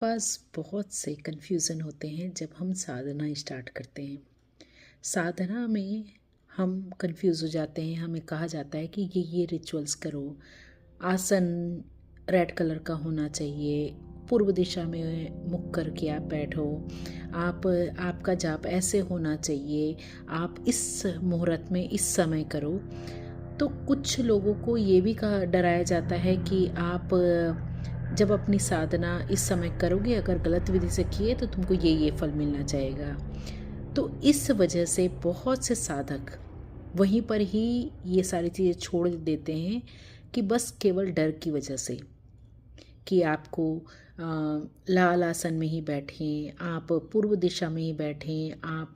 पास बहुत से कन्फ्यूज़न होते हैं जब हम साधना स्टार्ट करते हैं। साधना में हम कंफ्यूज हो जाते हैं। हमें कहा जाता है कि ये रिचुअल्स करो, आसन रेड कलर का होना चाहिए, पूर्व दिशा में मुख करके आप बैठो, आप आपका जाप ऐसे होना चाहिए, आप इस मुहूर्त में इस समय करो। तो कुछ लोगों को ये भी कहा डराया जाता है कि आप जब अपनी साधना इस समय करोगे, अगर गलत विधि से किए तो तुमको ये फल मिलना चाहेगा। तो इस वजह से बहुत से साधक वहीं पर ही ये सारी चीज़ें छोड़ देते हैं कि बस केवल डर की वजह से कि आपको लाल आसन में ही बैठें, आप पूर्व दिशा में ही बैठें, आप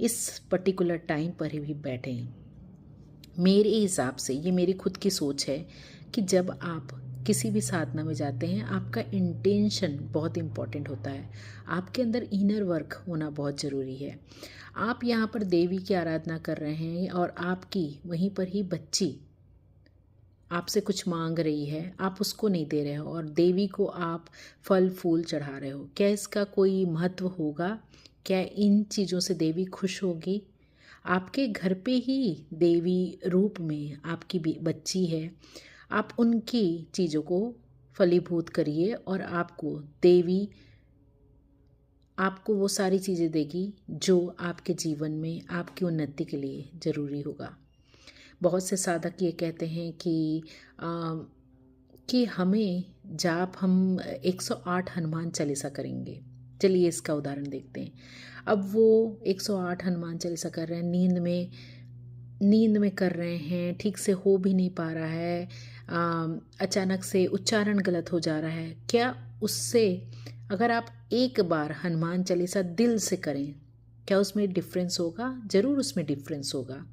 इस पर्टिकुलर टाइम पर ही बैठें। मेरे हिसाब से ये मेरी खुद की सोच है कि जब आप किसी भी साधना में जाते हैं, आपका इंटेंशन बहुत इम्पॉर्टेंट होता है। आपके अंदर इनर वर्क होना बहुत ज़रूरी है। आप यहाँ पर देवी की आराधना कर रहे हैं और आपकी वहीं पर ही बच्ची आपसे कुछ मांग रही है, आप उसको नहीं दे रहे हो और देवी को आप फल फूल चढ़ा रहे हो। क्या इसका कोई महत्व होगा? क्या इन चीज़ों से देवी खुश होगी? आपके घर पे ही देवी रूप में आपकी बच्ची है, आप उनकी चीज़ों को फलीभूत करिए और आपको देवी आपको वो सारी चीज़ें देगी जो आपके जीवन में आपकी उन्नति के लिए ज़रूरी होगा। बहुत से साधक ये कहते हैं कि हमें जाप हम 108 हनुमान चालीसा करेंगे। चलिए इसका उदाहरण देखते हैं। अब वो 108 हनुमान चालीसा कर रहे हैं, नींद में कर रहे हैं, ठीक से हो भी नहीं पा रहा है, अचानक से उच्चारण गलत हो जा रहा है। क्या उससे अगर आप एक बार हनुमान चालीसा दिल से करें, क्या उसमें डिफरेंस होगा? ज़रूर उसमें डिफरेंस होगा।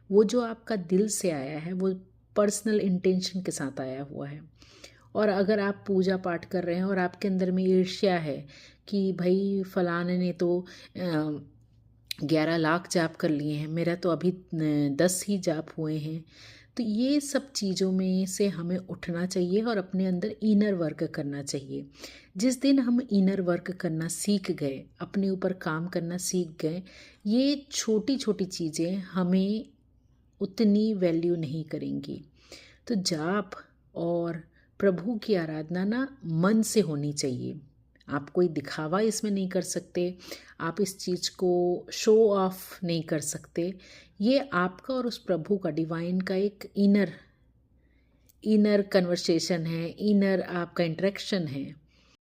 वो जो आपका दिल से आया है, वो पर्सनल इंटेंशन के साथ आया हुआ है। और अगर आप पूजा पाठ कर रहे हैं और आपके अंदर में ईर्ष्या है कि भाई फलाने ने तो 11 लाख जाप कर लिए हैं, मेरा तो अभी 10 ही जाप हुए हैं। तो ये सब चीज़ों में से हमें उठना चाहिए और अपने अंदर इनर वर्क करना चाहिए। जिस दिन हम इनर वर्क करना सीख गए, अपने ऊपर काम करना सीख गए, ये छोटी छोटी चीज़ें हमें उतनी वैल्यू नहीं करेंगी। तो जाप और प्रभु की आराधना ना मन से होनी चाहिए। आप कोई दिखावा इसमें नहीं कर सकते, आप इस चीज़ को शो ऑफ नहीं कर सकते। ये आपका और उस प्रभु का, डिवाइन का एक इनर कन्वर्सेशन है, इनर आपका इंटरेक्शन है।